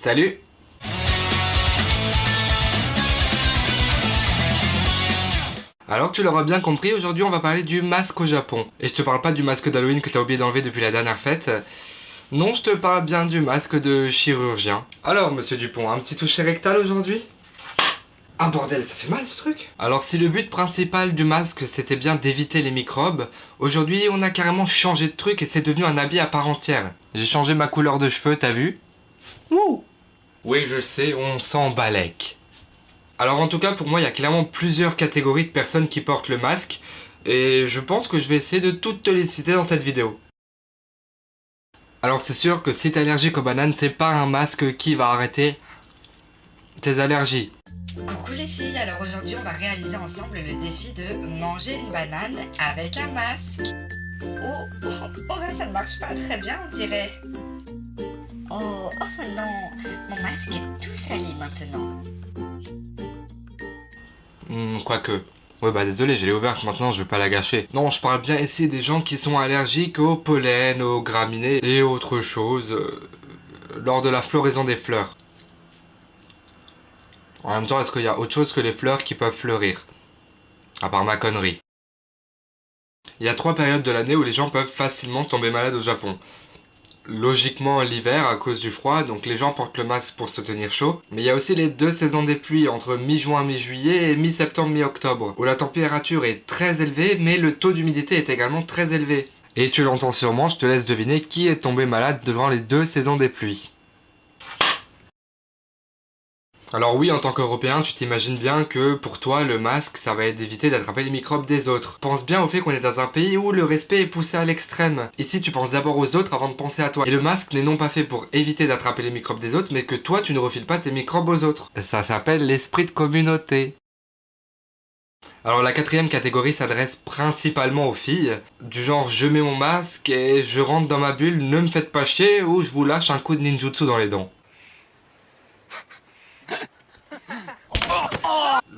Salut! Alors tu l'auras bien compris, aujourd'hui on va parler du masque au Japon. Et je te parle pas du masque d'Halloween que t'as oublié d'enlever depuis la dernière fête. Non, je te parle bien du masque de chirurgien. Alors monsieur Dupont, un petit toucher rectal aujourd'hui? Ah bordel, ça fait mal ce truc. Alors si le but principal du masque c'était bien d'éviter les microbes, aujourd'hui on a carrément changé de truc et c'est devenu un habit à part entière. J'ai changé ma couleur de cheveux, t'as vu? Ouh. Oui je sais, on s'en balèque. Alors en tout cas pour moi il y a clairement plusieurs catégories de personnes qui portent le masque et je pense que je vais essayer de toutes te les citer dans cette vidéo. Alors c'est sûr que si t'es allergique aux bananes, c'est pas un masque qui va arrêter tes allergies. Coucou les filles, alors aujourd'hui on va réaliser ensemble le défi de manger une banane avec un masque. Oh, ça ne marche pas très bien on dirait. Oh non, mon masque est tout sali maintenant. Quoique. Ouais bah désolé, je l'ai ouverte maintenant, je vais pas la gâcher. Non, je parle bien ici des gens qui sont allergiques au pollen, aux graminées et autres choses lors de la floraison des fleurs. En même temps, est-ce qu'il y a autre chose que les fleurs qui peuvent fleurir? À part ma connerie. Il y a 3 périodes de l'année où les gens peuvent facilement tomber malades au Japon. Logiquement l'hiver à cause du froid, donc les gens portent le masque pour se tenir chaud. Mais il y a aussi les 2 saisons des pluies entre mi-juin, mi-juillet et mi-septembre, mi-octobre, où la température est très élevée, mais le taux d'humidité est également très élevé. Et tu l'entends sûrement, je te laisse deviner qui est tombé malade devant les 2 saisons des pluies. Alors oui, en tant qu'Européen, tu t'imagines bien que pour toi, le masque, ça va être d'éviter d'attraper les microbes des autres. Pense bien au fait qu'on est dans un pays où le respect est poussé à l'extrême. Ici, tu penses d'abord aux autres avant de penser à toi. Et le masque n'est non pas fait pour éviter d'attraper les microbes des autres, mais que toi, tu ne refiles pas tes microbes aux autres. Ça s'appelle l'esprit de communauté. Alors la 4e catégorie s'adresse principalement aux filles, du genre je mets mon masque et je rentre dans ma bulle, ne me faites pas chier ou je vous lâche un coup de ninjutsu dans les dents.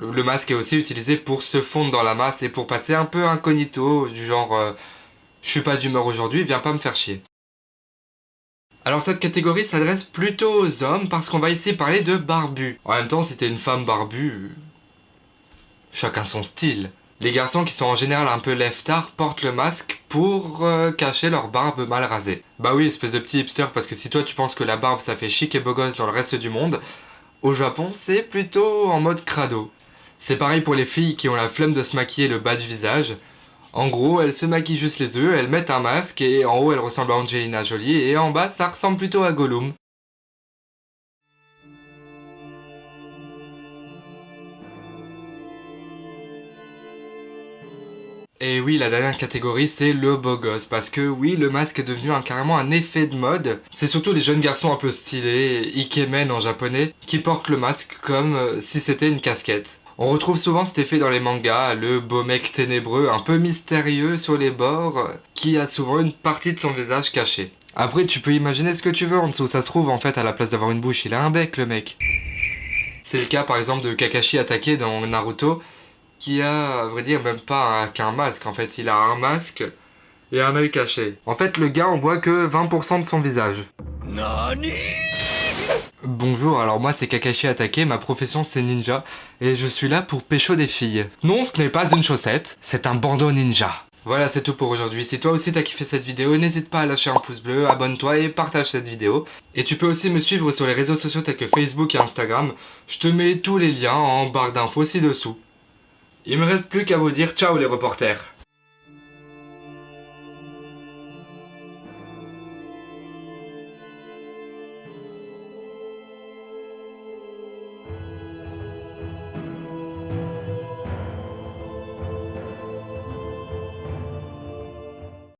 Le masque est aussi utilisé pour se fondre dans la masse et pour passer un peu incognito, du genre je suis pas d'humeur aujourd'hui, viens pas me faire chier. Alors cette catégorie s'adresse plutôt aux hommes parce qu'on va ici parler de barbus. En même temps, si t'es une femme barbue, chacun son style. Les garçons qui sont en général un peu lève-tard portent le masque pour cacher leur barbe mal rasée. Bah oui, espèce de petit hipster, parce que si toi tu penses que la barbe ça fait chic et beau gosse dans le reste du monde, au Japon c'est plutôt en mode crado. C'est pareil pour les filles qui ont la flemme de se maquiller le bas du visage. En gros, elles se maquillent juste les yeux, elles mettent un masque et en haut elles ressemblent à Angelina Jolie et en bas ça ressemble plutôt à Gollum. Et oui, la dernière catégorie, c'est le beau gosse, parce que oui, le masque est devenu carrément un effet de mode. C'est surtout les jeunes garçons un peu stylés, ikemen en japonais, qui portent le masque comme si c'était une casquette. On retrouve souvent cet effet dans les mangas, le beau mec ténébreux, un peu mystérieux sur les bords, qui a souvent une partie de son visage caché. Après, tu peux imaginer ce que tu veux en dessous, ça se trouve, en fait, à la place d'avoir une bouche, il a un bec, le mec. C'est le cas, par exemple, de Kakashi Hatake dans Naruto, qui a, à vrai dire, même pas qu'un masque. En fait, il a un masque et un œil caché. En fait, le gars, on voit que 20% de son visage. Nani? Bonjour, alors moi c'est Kakashi Hatake, ma profession c'est ninja, et je suis là pour pécho des filles. Non, ce n'est pas une chaussette, c'est un bandeau ninja. Voilà, c'est tout pour aujourd'hui. Si toi aussi t'as kiffé cette vidéo, n'hésite pas à lâcher un pouce bleu, abonne-toi et partage cette vidéo. Et tu peux aussi me suivre sur les réseaux sociaux tels que Facebook et Instagram. Je te mets tous les liens en barre d'infos ci-dessous. Il me reste plus qu'à vous dire ciao les reporters.